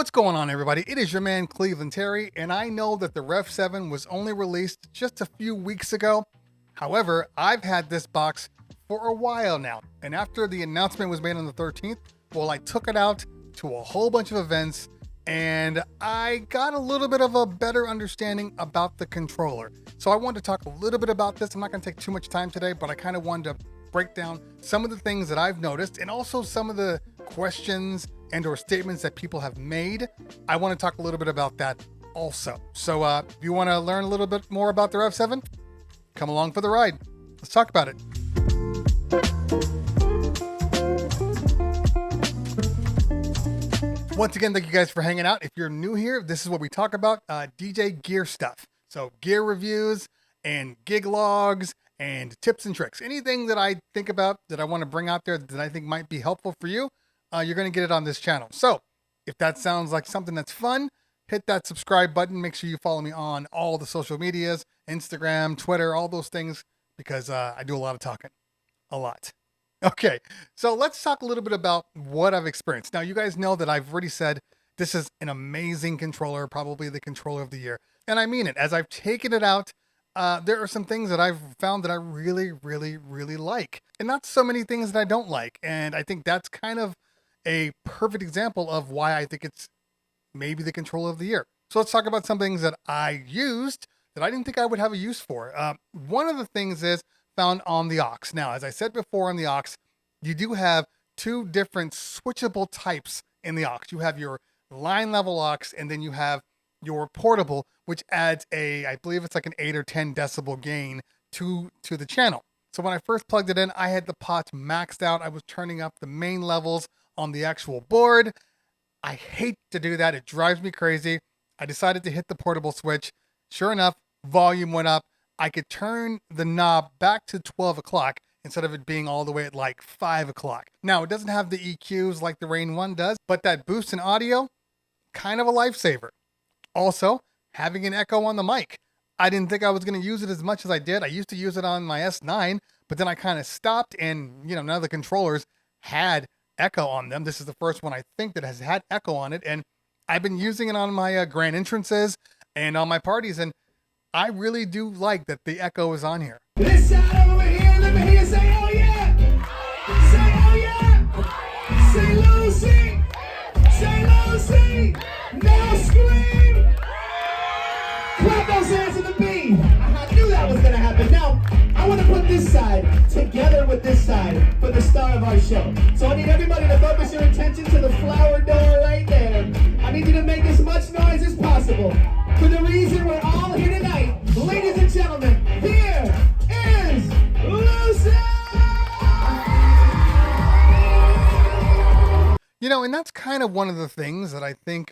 What's going on, everybody? It is your man Cleveland Terry, and I know that the REV7 was only released just a few weeks ago. However, I've had this box for a while now, and after the announcement was made on the 13th, well, I took it out to a whole bunch of events, and I got a little bit of a better understanding about the controller. So I wanted to talk a little bit about this. I'm not going to take too much time today, but I kind of wanted to break down some of the things that I've noticed and also some of the questions and or statements that people have made. I want to talk a little bit about that also. So if you want to learn a little bit more about the REV7, come along for the ride. Let's talk about it. Once again, thank you guys for hanging out. If you're new here, this is what we talk about, DJ gear stuff. So gear reviews and gig logs and tips and tricks. Anything that I think about that I want to bring out there that I think might be helpful for you, you're going to get it on this channel. So if that sounds like something that's fun, hit that subscribe button. Make sure you follow me on all the social medias, Instagram, Twitter, all those things, because I do a lot of talking. A lot. Okay, so let's talk a little bit about what I've experienced. Now, you guys know that I've already said this is an amazing controller, probably the controller of the year. And I mean it. As I've taken it out, there are some things that I've found that I really, really, really like. And not so many things that I don't like. And I think that's kind of a perfect example of why I think it's maybe the controller of the year. So let's talk about some things that I used that I didn't think I would have a use for. One of the things is found on the aux. Now, as I said before on the aux, you do have two different switchable types in the aux. You have your line level aux, and then you have your portable, which adds I believe it's like an 8 or 10 decibel gain to the channel. So when I first plugged it in, I had the pot maxed out. I was turning up the main levels on the actual board. I hate to do that. It drives me crazy. I decided to hit the portable switch. Sure enough, volume went up. I could turn the knob back to 12 o'clock instead of it being all the way at like 5 o'clock. Now, it doesn't have the EQs like the Rain 1 does, but that boost in audio, kind of a lifesaver. Also, having an echo on the mic. I didn't think I was going to use it as much as I did. I used to use it on my S9, but then I kind of stopped, and none of the controllers had echo on them. This is the first one I think that has had echo on it, and I've been using it on my grand entrances and on my parties, and I really do like that the echo is on here. This side over here, let me hear you say, oh yeah! Say, oh yeah! Say, Lucy! Say, Lucy! Now scream! Clap those hands to the beat! I knew that was gonna happen. Now, I want to put this side together with this side for the star of our show. So I need everybody to focus your attention to the flower door right there. I need you to make as much noise as possible. For the reason we're all here tonight, ladies and gentlemen, here is Lucy! And that's kind of one of the things that I think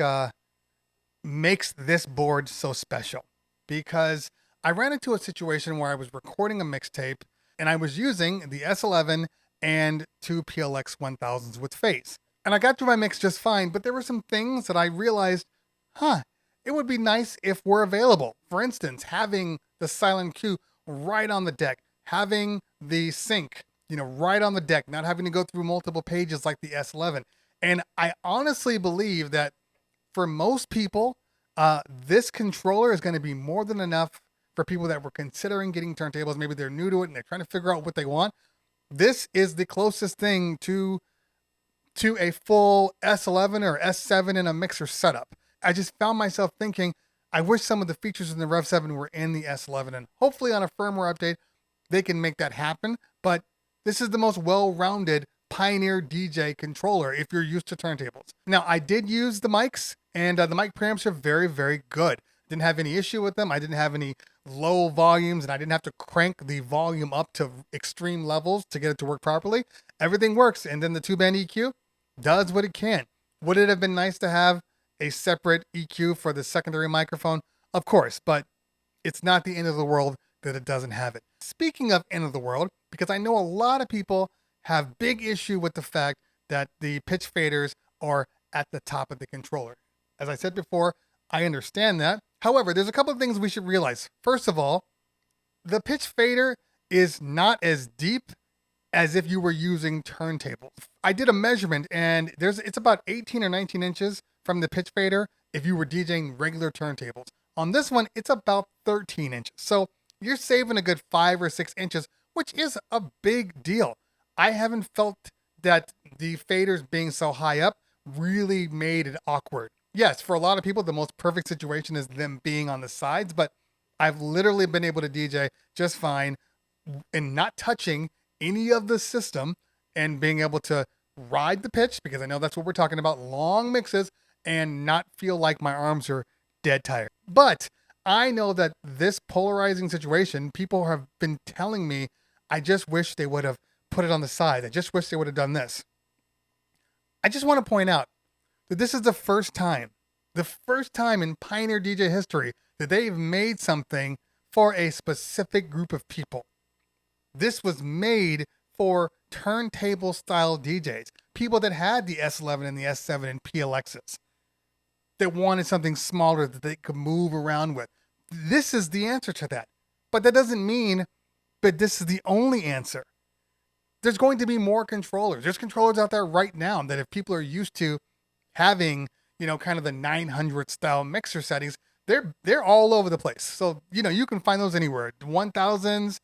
makes this board so special, because I ran into a situation where I was recording a mixtape and I was using the S11 and two PLX 1000s with phase. And I got through my mix just fine, but there were some things that I realized, it would be nice if we're available. For instance, having the silent cue right on the deck, having the sync, right on the deck, not having to go through multiple pages like the S11. And I honestly believe that for most people, this controller is going to be more than enough for people that were considering getting turntables. Maybe they're new to it and they're trying to figure out what they want. This is the closest thing to a full S11 or S7 in a mixer setup. I just found myself thinking, I wish some of the features in the REV7 were in the S11, and hopefully on a firmware update, they can make that happen. But this is the most well-rounded Pioneer DJ controller if you're used to turntables. Now, I did use the mics, and the mic preamps are very, very good. Didn't have any issue with them. I didn't have any low volumes, and I didn't have to crank the volume up to extreme levels to get it to work properly. Everything works, and then the two-band EQ does what it can. Would it have been nice to have a separate EQ for the secondary microphone? Of course, but it's not the end of the world that it doesn't have it. Speaking of end of the world, because I know a lot of people have big issue with the fact that the pitch faders are at the top of the controller. As I said before, I understand that. However, there's a couple of things we should realize. First of all, the pitch fader is not as deep as if you were using turntables. I did a measurement, and it's about 18 or 19 inches from the pitch fader if you were DJing regular turntables. On this one, it's about 13 inches. So you're saving a good 5 or 6 inches, which is a big deal. I haven't felt that the faders being so high up really made it awkward. Yes, for a lot of people, the most perfect situation is them being on the sides, but I've literally been able to DJ just fine and not touching any of the system and being able to ride the pitch, because I know that's what we're talking about, long mixes, and not feel like my arms are dead tired. But I know that this polarizing situation, people have been telling me, I just wish they would have put it on the side. I just wish they would have done this. I just want to point out that this is the first time in Pioneer DJ history that they've made something for a specific group of people. This was made for turntable style DJs, people that had the S11 and the S7 and PLXs, that wanted something smaller that they could move around with. This is the answer to that. But that doesn't mean that this is the only answer. There's going to be more controllers. There's controllers out there right now that if people are used to having, kind of the 900 style mixer settings, they're all over the place. So, you can find those anywhere. 1000s,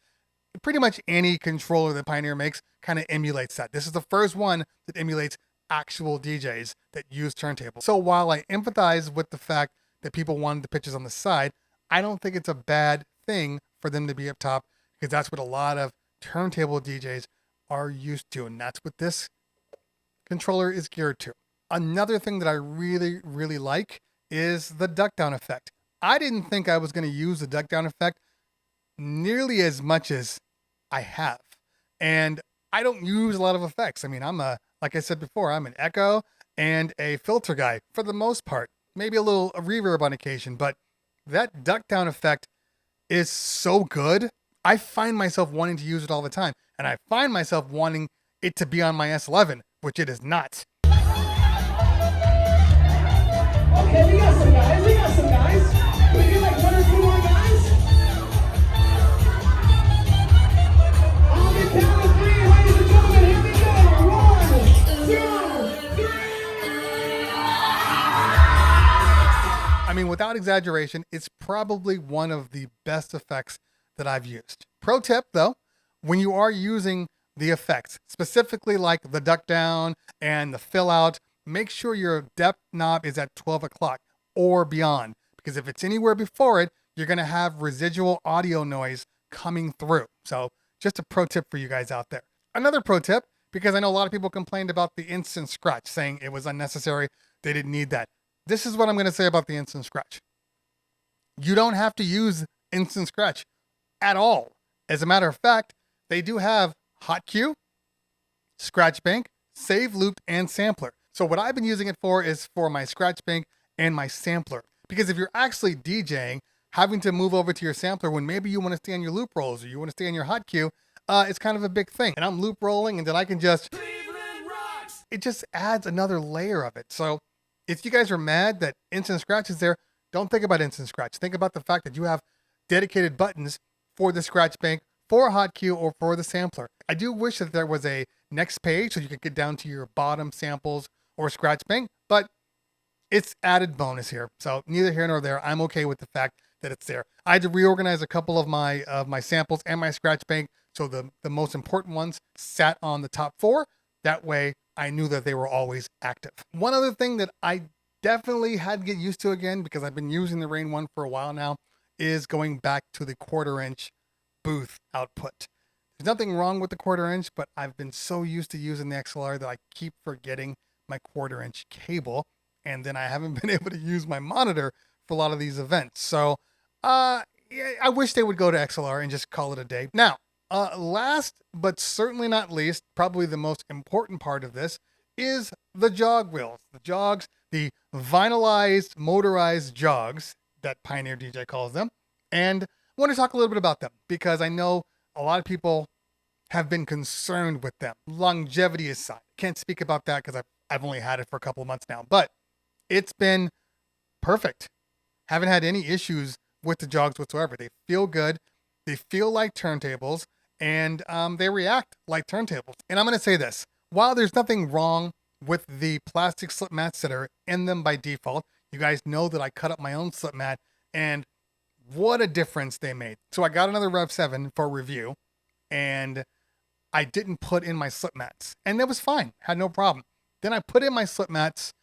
pretty much any controller that Pioneer makes kind of emulates that. This is the first one that emulates actual DJs that use turntables. So while I empathize with the fact that people wanted the pitches on the side, I don't think it's a bad thing for them to be up top, because that's what a lot of turntable DJs are used to, and that's what this controller is geared to. Another thing that I really, really like is the duck down effect. I didn't think I was going to use the duck down effect nearly as much as I have. And I don't use a lot of effects. I mean, like I said before, I'm an echo and a filter guy for the most part. Maybe a little reverb on occasion, but that duck down effect is so good. I find myself wanting to use it all the time. And I find myself wanting it to be on my S11, which it is not. Okay, we got some guys. Can we get like 1 or 2 more guys? On the count of 3, ladies and gentlemen, here we go. 1, 2, 3. I mean, without exaggeration, it's probably one of the best effects that I've used. Pro tip though, when you are using the effects, specifically like the duck down and the fill out, make sure your depth knob is at 12 o'clock or beyond, because if it's anywhere before it, you're going to have residual audio noise coming through. So just a pro tip for you guys out there. Another pro tip, because I know a lot of people complained about the instant scratch, saying it was unnecessary, they didn't need that. This is what I'm going to say about the instant scratch. You don't have to use instant scratch at all. As a matter of fact, they do have hot cue, scratch bank, save looped, and sampler. So what I've been using it for is for my scratch bank and my sampler. Because if you're actually DJing, having to move over to your sampler when maybe you want to stay on your loop rolls or you want to stay on your hot cue, it's kind of a big thing. And I'm loop rolling, and then I can just, it just adds another layer of it. So if you guys are mad that instant scratch is there, don't think about instant scratch. Think about the fact that you have dedicated buttons for the scratch bank, for a hot cue, or for the sampler. I do wish that there was a next page so you could get down to your bottom samples or scratch bank, but it's added bonus here. So neither here nor there. I'm okay with the fact that it's there. I had to reorganize a couple of my samples and my scratch bank, so the most important ones sat on the top 4. That way I knew that they were always active. One other thing that I definitely had to get used to again, because I've been using the Rain 1 for a while now, is going back to the 1/4 inch booth output. There's nothing wrong with the 1/4 inch, but I've been so used to using the XLR that I keep forgetting my 1/4 inch cable, and then I haven't been able to use my monitor for a lot of these events. So I wish they would go to XLR and just call it a day. Now, last but certainly not least, probably the most important part of this is the jog wheels. The jogs, the vinylized motorized jogs that Pioneer DJ calls them. And I want to talk a little bit about them, because I know a lot of people have been concerned with them. Longevity aside, can't speak about that because I've only had it for a couple of months now, but it's been perfect. Haven't had any issues with the jogs whatsoever. They feel good. They feel like turntables, and they react like turntables. And I'm going to say this, while there's nothing wrong with the plastic slip mats that are in them by default. You guys know that I cut up my own slip mat, and what a difference they made. So I got another REV7 for review, and I didn't put in my slip mats, and that was fine. Had no problem. Then I put in my slip mats,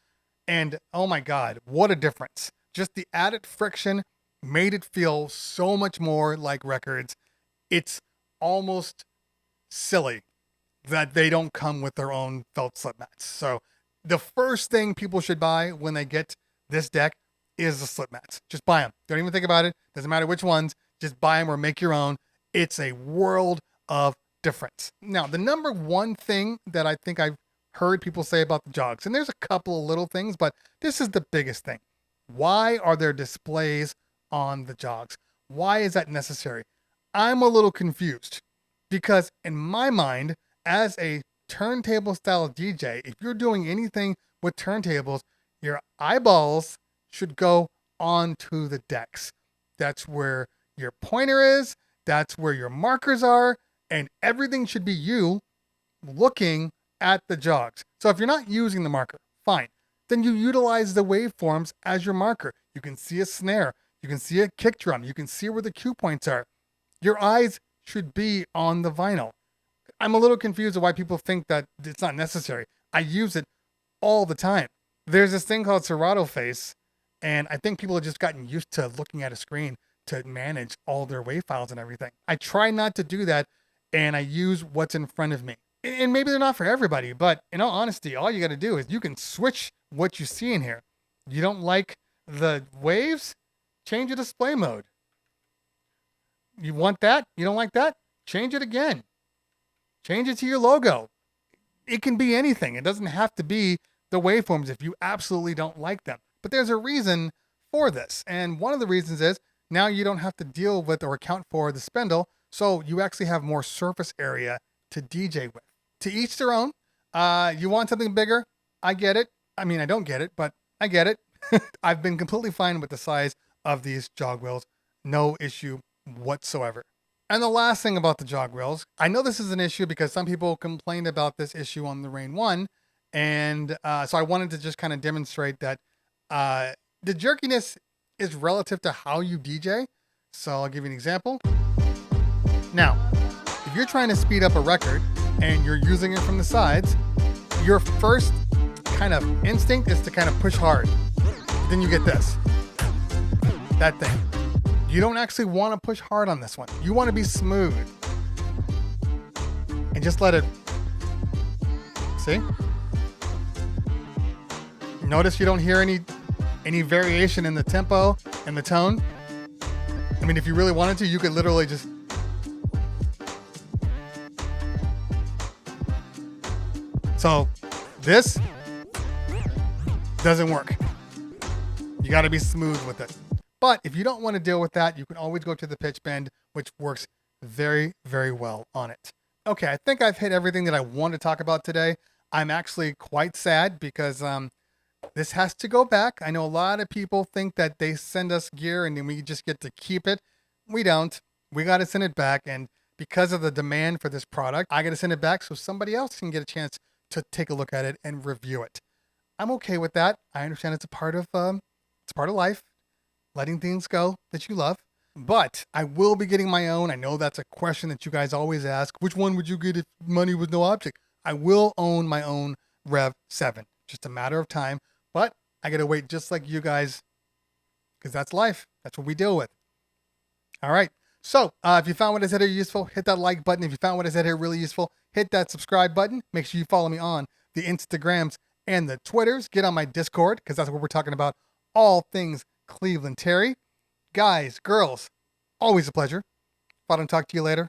and oh my God, what a difference. Just the added friction made it feel so much more like records. It's almost silly that they don't come with their own felt slip mats. So the first thing people should buy when they get this deck is the slip mats. Just buy them. Don't even think about it. Doesn't matter which ones. Just buy them or make your own. It's a world of difference. Now, the number one thing that I think I've heard people say about the jogs, and there's a couple of little things, but this is the biggest thing. Why are there displays on the jogs? Why is that necessary? I'm a little confused because in my mind, as a turntable style DJ, if you're doing anything with turntables, your eyeballs should go onto the decks. That's where your pointer is. That's where your markers are. And everything should be you looking at the jogs. So if you're not using the marker, fine. Then you utilize the waveforms as your marker. You can see a snare. You can see a kick drum. You can see where the cue points are. Your eyes should be on the vinyl. I'm a little confused of why people think that it's not necessary. I use it all the time. There's this thing called Serato Face, and I think people have just gotten used to looking at a screen to manage all their wave files and everything. I try not to do that, and I use what's in front of me. And maybe they're not for everybody, but in all honesty, all you got to do is you can switch what you see in here. You don't like the waves? Change the display mode. You want that? You don't like that? Change it again. Change it to your logo. It can be anything. It doesn't have to be the waveforms if you absolutely don't like them. But there's a reason for this. And one of the reasons is now you don't have to deal with or account for the spindle. So you actually have more surface area to DJ with. To each their own. You want something bigger? I get it. I mean, I don't get it, but I get it. I've been completely fine with the size of these jog wheels. No issue whatsoever. And the last thing about the jog wheels, I know this is an issue because some people complained about this issue on the Rain 1. And so I wanted to just kind of demonstrate that the jerkiness is relative to how you DJ. So I'll give you an example. Now, if you're trying to speed up a record and you're using it from the sides, your first kind of instinct is to kind of push hard. Then you get this. That thing. You don't actually want to push hard on this one. You want to be smooth. And just let it... See? Notice you don't hear any variation in the tempo and the tone. I mean, if you really wanted to, you could literally just... So, this doesn't work. You got to be smooth with it. But if you don't want to deal with that, you can always go to the pitch bend, which works very, very well on it. Okay, I think I've hit everything that I want to talk about today. I'm actually quite sad because this has to go back. I know a lot of people think that they send us gear and then we just get to keep it. We don't. We got to send it back. And because of the demand for this product, I got to send it back so somebody else can get a chance to take a look at it and review it. I'm okay with that. I understand it's a part of life. Letting things go that you love. But I will be getting my own. I know that's a question that you guys always ask. Which one would you get if money was no object? I will own my own REV7. Just a matter of time. But I got to wait just like you guys because that's life. That's what we deal with. All right. So if you found what I said here useful, hit that like button. If you found what I said here really useful, hit that subscribe button. Make sure you follow me on the Instagrams and the Twitters. Get on my Discord because that's where we're talking about all things Cleveland Terry. Guys, girls, always a pleasure. If I don't talk to you later,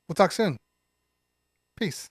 we'll talk soon. Peace.